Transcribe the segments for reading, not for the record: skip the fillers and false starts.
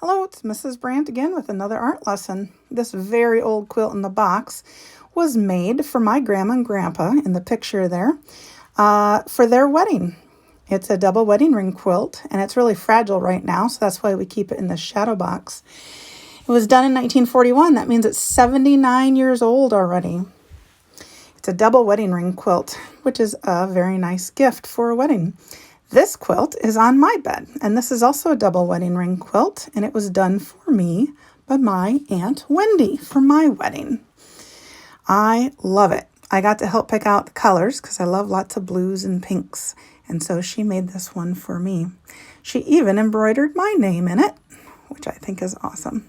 Hello, it's Mrs. Brandt again with another art lesson. This very old quilt in the box was made for my grandma and grandpa in the picture there for their wedding. It's a double wedding ring quilt and it's really fragile right now, so that's why we keep it in the shadow box. It was done in 1941. That means it's 79 years old already. It's a double wedding ring quilt, which is a very nice gift for a wedding. This quilt is on my bed, and this is also a double wedding ring quilt, and it was done for me by my Aunt Wendy for my wedding. I love it. I got to help pick out the colors because I love lots of blues and pinks, and so she made this one for me. She even embroidered my name in it, which I think is awesome.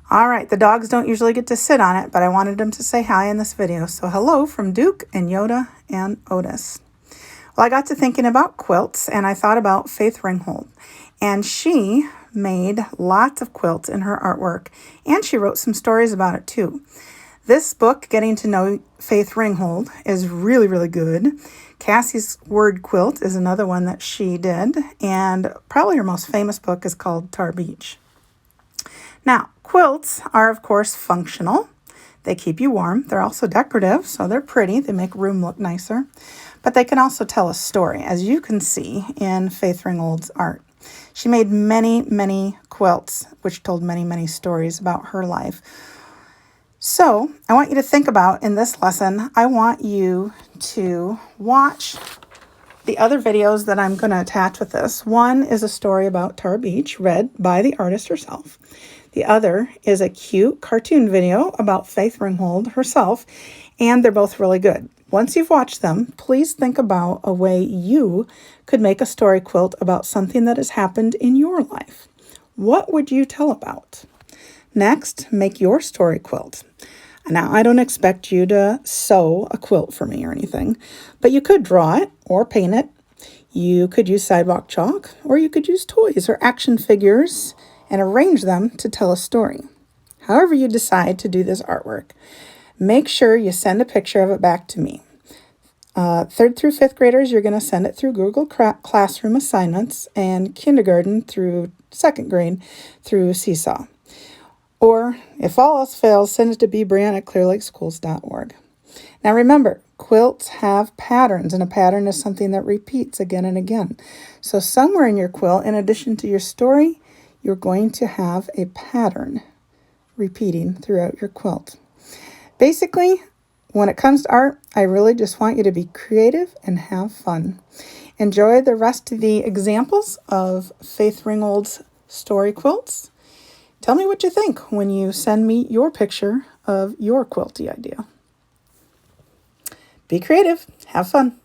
All right, the dogs don't usually get to sit on it, but I wanted them to say hi in this video. So hello from Duke and Yoda and Otis. Well, I got to thinking about quilts, and I thought about Faith Ringgold, and she made lots of quilts in her artwork, and she wrote some stories about it too. This book, Getting to Know Faith Ringgold, is really, really good. Cassie's Word Quilt is another one that she did, and probably her most famous book is called Tar Beach. Now, quilts are, of course, functional. They keep you warm. They're also decorative, so they're pretty. They make room look nicer. But they can also tell a story, as you can see in Faith Ringgold's art. She made many, many quilts, which told many, many stories about her life. So I want you to think about, in this lesson, I want you to watch the other videos that I'm going to attach with this. One is a story about Tar Beach, read by the artist herself. The other is a cute cartoon video about Faith Ringgold herself, and they're both really good. Once you've watched them, please think about a way you could make a story quilt about something that has happened in your life. What would you tell about? Next, make your story quilt. Now, I don't expect you to sew a quilt for me or anything, but you could draw it or paint it. You could use sidewalk chalk, or you could use toys or action figures and arrange them to tell a story. However you decide to do this artwork, make sure you send a picture of it back to me. 3rd through 5th graders, you're going to send it through Google Classroom assignments, and kindergarten through 2nd grade through Seesaw. Or, if all else fails, send it to bbrian@clearlakeschools.org. Now remember, quilts have patterns, and a pattern is something that repeats again and again. So somewhere in your quilt, in addition to your story, you're going to have a pattern repeating throughout your quilt. Basically, when it comes to art, I really just want you to be creative and have fun. Enjoy the rest of the examples of Faith Ringgold's story quilts. Tell me what you think when you send me your picture of your quilty idea. Be creative. Have fun.